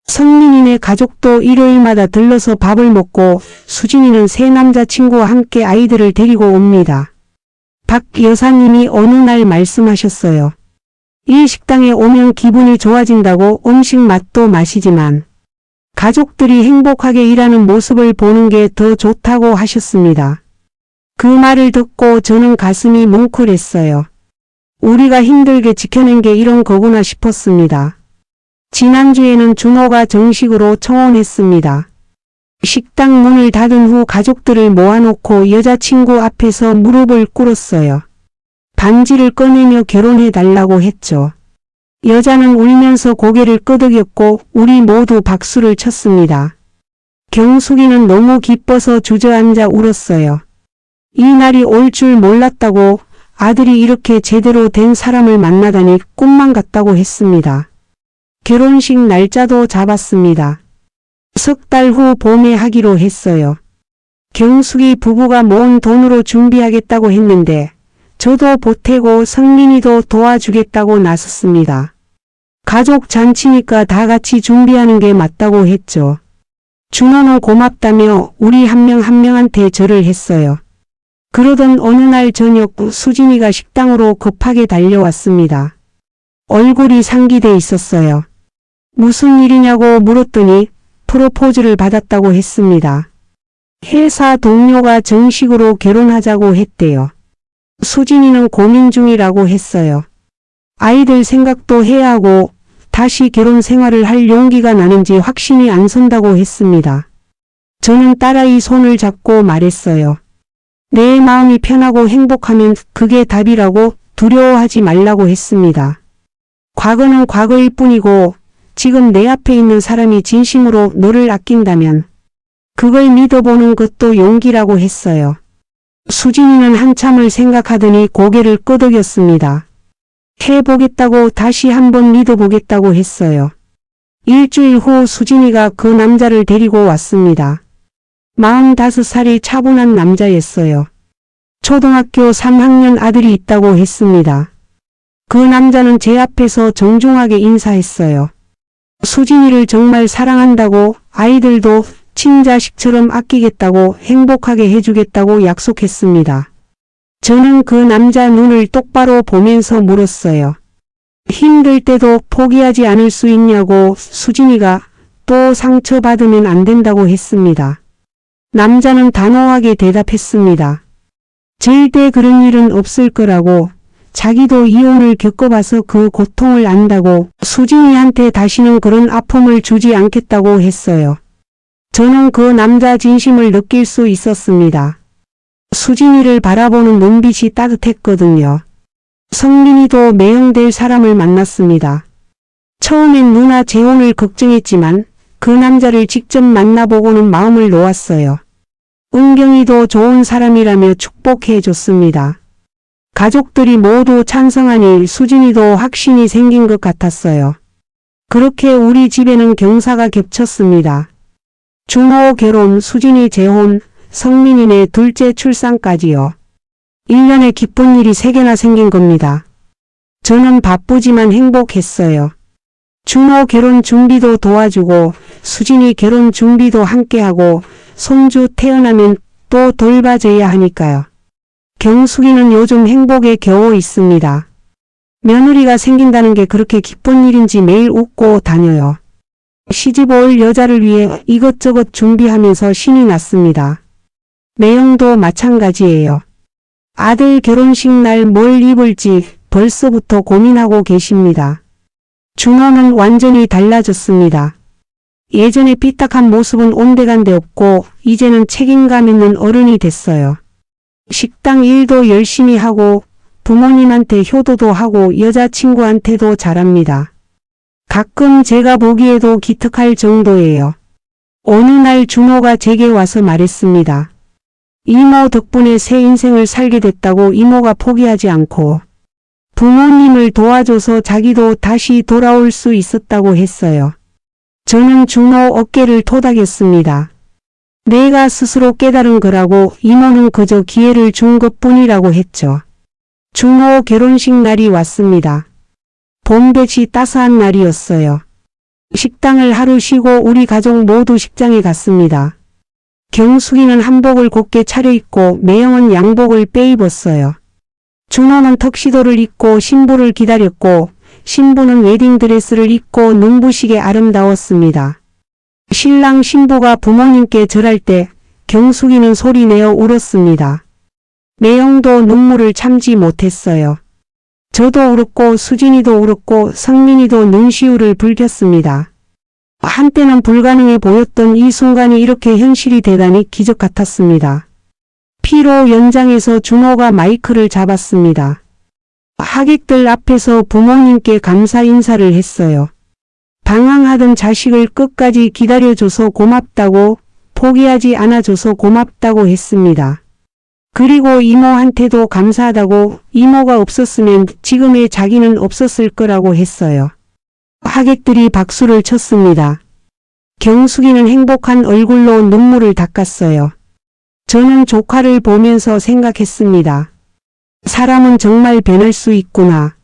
성민이네 가족도 일요일마다 들러서 밥을 먹고 수진이는 새 남자친구와 함께 아이들을 데리고 옵니다. 박 여사님이 어느 날 말씀하셨어요. 이 식당에 오면 기분이 좋아진다고 음식 맛도 맛이지만 가족들이 행복하게 일하는 모습을 보는 게 더 좋다고 하셨습니다. 그 말을 듣고 저는 가슴이 뭉클했어요. 우리가 힘들게 지켜낸 게 이런 거구나 싶었습니다. 지난주에는 준호가 정식으로 청혼했습니다. 식당 문을 닫은 후 가족들을 모아놓고 여자친구 앞에서 무릎을 꿇었어요. 반지를 꺼내며 결혼해달라고 했죠. 여자는 울면서 고개를 끄덕였고 우리 모두 박수를 쳤습니다. 경숙이는 너무 기뻐서 주저앉아 울었어요. 이 날이 올 줄 몰랐다고 아들이 이렇게 제대로 된 사람을 만나다니 꿈만 같다고 했습니다. 결혼식 날짜도 잡았습니다. 석 달 후 봄에 하기로 했어요. 경숙이 부부가 모은 돈으로 준비하겠다고 했는데 저도 보태고 성민이도 도와주겠다고 나섰습니다. 가족 잔치니까 다 같이 준비하는 게 맞다고 했죠. 준호는 고맙다며 우리 한 명 한 명한테 절을 했어요. 그러던 어느 날 저녁 수진이가 식당으로 급하게 달려왔습니다. 얼굴이 상기돼 있었어요. 무슨 일이냐고 물었더니 프로포즈를 받았다고 했습니다. 회사 동료가 정식으로 결혼하자고 했대요. 수진이는 고민 중이라고 했어요. 아이들 생각도 해야 하고 다시 결혼 생활을 할 용기가 나는지 확신이 안 선다고 했습니다. 저는 딸아이 손을 잡고 말했어요. 내 마음이 편하고 행복하면 그게 답이라고 두려워하지 말라고 했습니다. 과거는 과거일 뿐이고 지금 내 앞에 있는 사람이 진심으로 너를 아낀다면 그걸 믿어보는 것도 용기라고 했어요. 수진이는 한참을 생각하더니 고개를 끄덕였습니다. 해보겠다고 다시 한번 믿어보겠다고 했어요. 일주일 후 수진이가 그 남자를 데리고 왔습니다. 45살이 차분한 남자였어요. 초등학교 3학년 아들이 있다고 했습니다. 그 남자는 제 앞에서 정중하게 인사했어요. 수진이를 정말 사랑한다고 아이들도 친자식처럼 아끼겠다고 행복하게 해주겠다고 약속했습니다. 저는 그 남자 눈을 똑바로 보면서 물었어요. 힘들 때도 포기하지 않을 수 있냐고. 수진이가 또 상처받으면 안 된다고 했습니다. 남자는 단호하게 대답했습니다. 절대 그런 일은 없을 거라고. 자기도 이혼을 겪어봐서 그 고통을 안다고. 수진이한테 다시는 그런 아픔을 주지 않겠다고 했어요. 저는 그 남자 진심을 느낄 수 있었습니다. 수진이를 바라보는 눈빛이 따뜻했거든요. 성민이도 매형될 사람을 만났습니다. 처음엔 누나 재혼을 걱정했지만 그 남자를 직접 만나보고는 마음을 놓았어요. 은경이도 좋은 사람이라며 축복해 줬습니다. 가족들이 모두 찬성하니 수진이도 확신이 생긴 것 같았어요. 그렇게 우리 집에는 경사가 겹쳤습니다. 준호 결혼, 수진이 재혼, 성민이네 둘째 출산까지요. 1년에 기쁜 일이 3개나 생긴 겁니다. 저는 바쁘지만 행복했어요. 준호 결혼 준비도 도와주고 수진이 결혼 준비도 함께하고 손주 태어나면 또 돌봐줘야 하니까요. 경숙이는 요즘 행복에 겨워 있습니다. 며느리가 생긴다는 게 그렇게 기쁜 일인지 매일 웃고 다녀요. 시집 올 여자를 위해 이것저것 준비하면서 신이 났습니다. 매형도 마찬가지예요. 아들 결혼식 날 뭘 입을지 벌써부터 고민하고 계십니다. 준호는 완전히 달라졌습니다. 예전에 삐딱한 모습은 온데간데 없고 이제는 책임감 있는 어른이 됐어요. 식당 일도 열심히 하고 부모님한테 효도도 하고 여자친구한테도 잘합니다. 가끔 제가 보기에도 기특할 정도예요. 어느 날 준호가 제게 와서 말했습니다. 이모 덕분에 새 인생을 살게 됐다고. 이모가 포기하지 않고 부모님을 도와줘서 자기도 다시 돌아올 수 있었다고 했어요. 저는 준호 어깨를 토닥였습니다. 내가 스스로 깨달은 거라고. 이모는 그저 기회를 준 것뿐이라고 했죠. 준호 결혼식 날이 왔습니다. 봄볕이 따스한 날이었어요. 식당을 하루 쉬고 우리 가족 모두 식장에 갔습니다. 경숙이는 한복을 곱게 차려입고 매형은 양복을 빼입었어요. 준호는 턱시도를 입고 신부를 기다렸고 신부는 웨딩드레스를 입고 눈부시게 아름다웠습니다. 신랑 신부가 부모님께 절할 때 경숙이는 소리내어 울었습니다. 매형도 눈물을 참지 못했어요. 저도 울었고 수진이도 울었고 성민이도 눈시울을 붉혔습니다. 한때는 불가능해 보였던 이 순간이 이렇게 현실이 되다니 기적 같았습니다. 피로 연장해서 준호가 마이크를 잡았습니다. 하객들 앞에서 부모님께 감사 인사를 했어요. 방황하던 자식을 끝까지 기다려줘서 고맙다고, 포기하지 않아줘서 고맙다고 했습니다. 그리고 이모한테도 감사하다고. 이모가 없었으면 지금의 자기는 없었을 거라고 했어요. 하객들이 박수를 쳤습니다. 경숙이는 행복한 얼굴로 눈물을 닦았어요. 저는 조카를 보면서 생각했습니다. 사람은 정말 변할 수 있구나.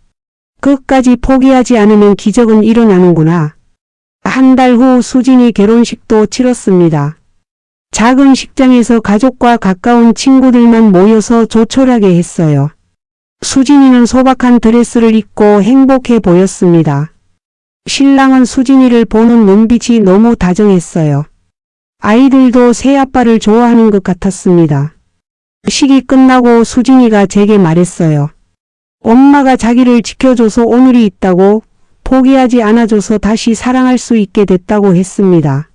끝까지 포기하지 않으면 기적은 일어나는구나. 한 달 후 수진이 결혼식도 치렀습니다. 작은 식장에서 가족과 가까운 친구들만 모여서 조촐하게 했어요. 수진이는 소박한 드레스를 입고 행복해 보였습니다. 신랑은 수진이를 보는 눈빛이 너무 다정했어요. 아이들도 새아빠를 좋아하는 것 같았습니다. 식이 끝나고 수진이가 제게 말했어요. 엄마가 자기를 지켜줘서 오늘이 있다고, 포기하지 않아줘서 다시 사랑할 수 있게 됐다고 했습니다.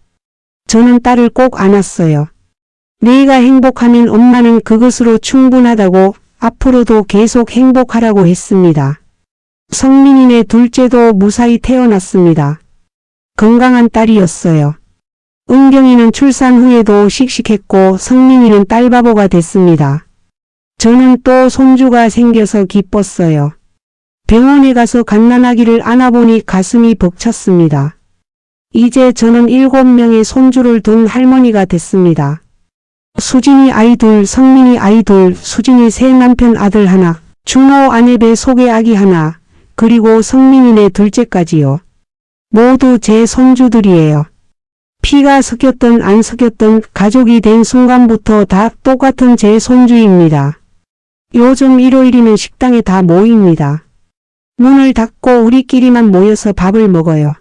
저는 딸을 꼭 안았어요. 내가 행복하면 엄마는 그것으로 충분하다고, 앞으로도 계속 행복하라고 했습니다. 성민이네 둘째도 무사히 태어났습니다. 건강한 딸이었어요. 은경이는 출산 후에도 씩씩했고 성민이는 딸바보가 됐습니다. 저는 또 손주가 생겨서 기뻤어요. 병원에 가서 갓난아기를 안아보니 가슴이 벅찼습니다. 이제 저는 7명의 손주를 둔 할머니가 됐습니다. 수진이 아이 둘, 성민이 아이 둘, 수진이 새 남편 아들 하나, 준호 아내배 속의 아기 하나, 그리고 성민이네 둘째까지요. 모두 제 손주들이에요. 피가 섞였든 안 섞였든 가족이 된 순간부터 다 똑같은 제 손주입니다. 요즘 일요일이면 식당에 다 모입니다. 문을 닫고 우리끼리만 모여서 밥을 먹어요.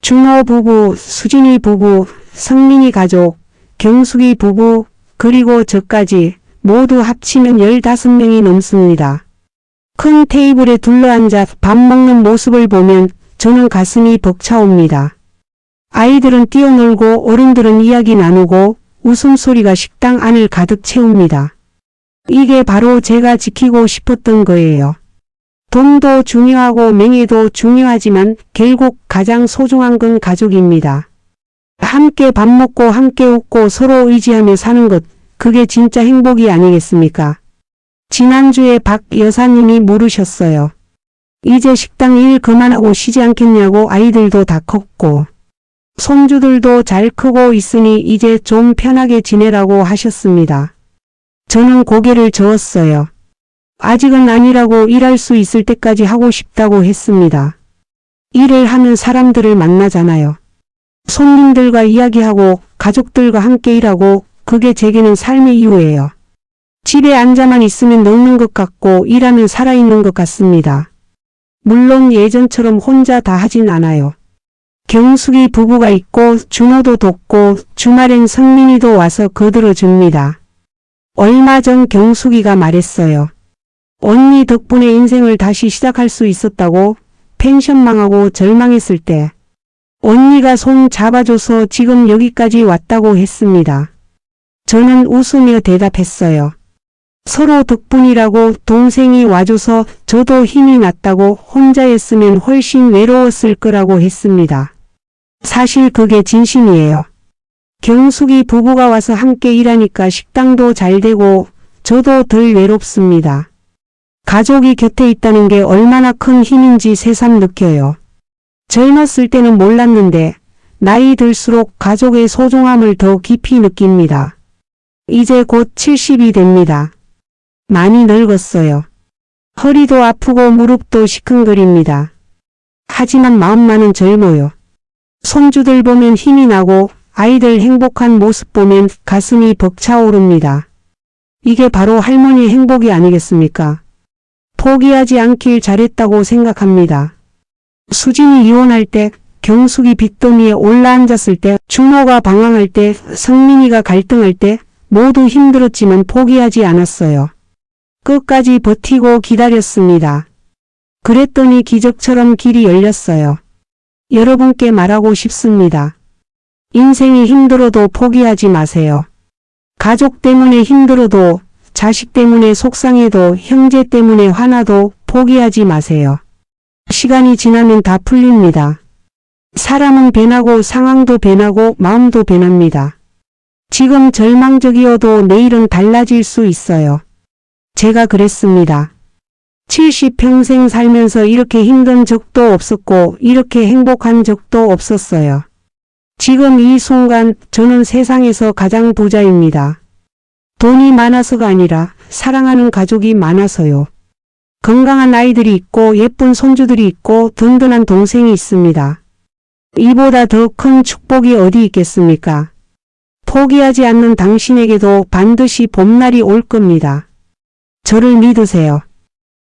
준호 부부, 수진이 부부, 성민이 가족, 경숙이 부부, 그리고 저까지 모두 합치면 15명이 넘습니다. 큰 테이블에 둘러앉아 밥 먹는 모습을 보면 저는 가슴이 벅차옵니다. 아이들은 뛰어놀고 어른들은 이야기 나누고 웃음소리가 식당 안을 가득 채웁니다. 이게 바로 제가 지키고 싶었던 거예요. 돈도 중요하고 명예도 중요하지만 결국 가장 소중한 건 가족입니다. 함께 밥 먹고 함께 웃고 서로 의지하며 사는 것, 그게 진짜 행복이 아니겠습니까? 지난주에 박 여사님이 물으셨어요. 이제 식당 일 그만하고 쉬지 않겠냐고. 아이들도 다 컸고 손주들도 잘 크고 있으니 이제 좀 편하게 지내라고 하셨습니다. 저는 고개를 저었어요. 아직은 아니라고, 일할 수 있을 때까지 하고 싶다고 했습니다. 일을 하면 사람들을 만나잖아요. 손님들과 이야기하고 가족들과 함께 일하고, 그게 제게는 삶의 이유예요. 집에 앉아만 있으면 늙는 것 같고 일하면 살아있는 것 같습니다. 물론 예전처럼 혼자 다 하진 않아요. 경숙이 부부가 있고 준호도 돕고 주말엔 성민이도 와서 거들어줍니다. 얼마 전 경숙이가 말했어요. 언니 덕분에 인생을 다시 시작할 수 있었다고. 펜션 망하고 절망했을 때 언니가 손 잡아줘서 지금 여기까지 왔다고 했습니다. 저는 웃으며 대답했어요. 서로 덕분이라고. 동생이 와줘서 저도 힘이 났다고. 혼자였으면 훨씬 외로웠을 거라고 했습니다. 사실 그게 진심이에요. 경숙이 부부가 와서 함께 일하니까 식당도 잘 되고 저도 덜 외롭습니다. 가족이 곁에 있다는 게 얼마나 큰 힘인지 새삼 느껴요. 젊었을 때는 몰랐는데 나이 들수록 가족의 소중함을 더 깊이 느낍니다. 이제 곧 70이 됩니다. 많이 늙었어요. 허리도 아프고 무릎도 시큰거립니다. 하지만 마음만은 젊어요. 손주들 보면 힘이 나고 아이들 행복한 모습 보면 가슴이 벅차오릅니다. 이게 바로 할머니의 행복이 아니겠습니까? 포기하지 않길 잘했다고 생각합니다. 수진이 이혼할 때, 경숙이 빚더미에 올라앉았을 때, 준호가 방황할 때, 성민이가 갈등할 때 모두 힘들었지만 포기하지 않았어요. 끝까지 버티고 기다렸습니다. 그랬더니 기적처럼 길이 열렸어요. 여러분께 말하고 싶습니다. 인생이 힘들어도 포기하지 마세요. 가족 때문에 힘들어도, 자식 때문에 속상해도, 형제 때문에 화나도 포기하지 마세요. 시간이 지나면 다 풀립니다. 사람은 변하고 상황도 변하고 마음도 변합니다. 지금 절망적이어도 내일은 달라질 수 있어요. 제가 그랬습니다. 70평생 살면서 이렇게 힘든 적도 없었고 이렇게 행복한 적도 없었어요. 지금 이 순간 저는 세상에서 가장 부자입니다. 돈이 많아서가 아니라 사랑하는 가족이 많아서요. 건강한 아이들이 있고 예쁜 손주들이 있고 든든한 동생이 있습니다. 이보다 더 큰 축복이 어디 있겠습니까? 포기하지 않는 당신에게도 반드시 봄날이 올 겁니다. 저를 믿으세요.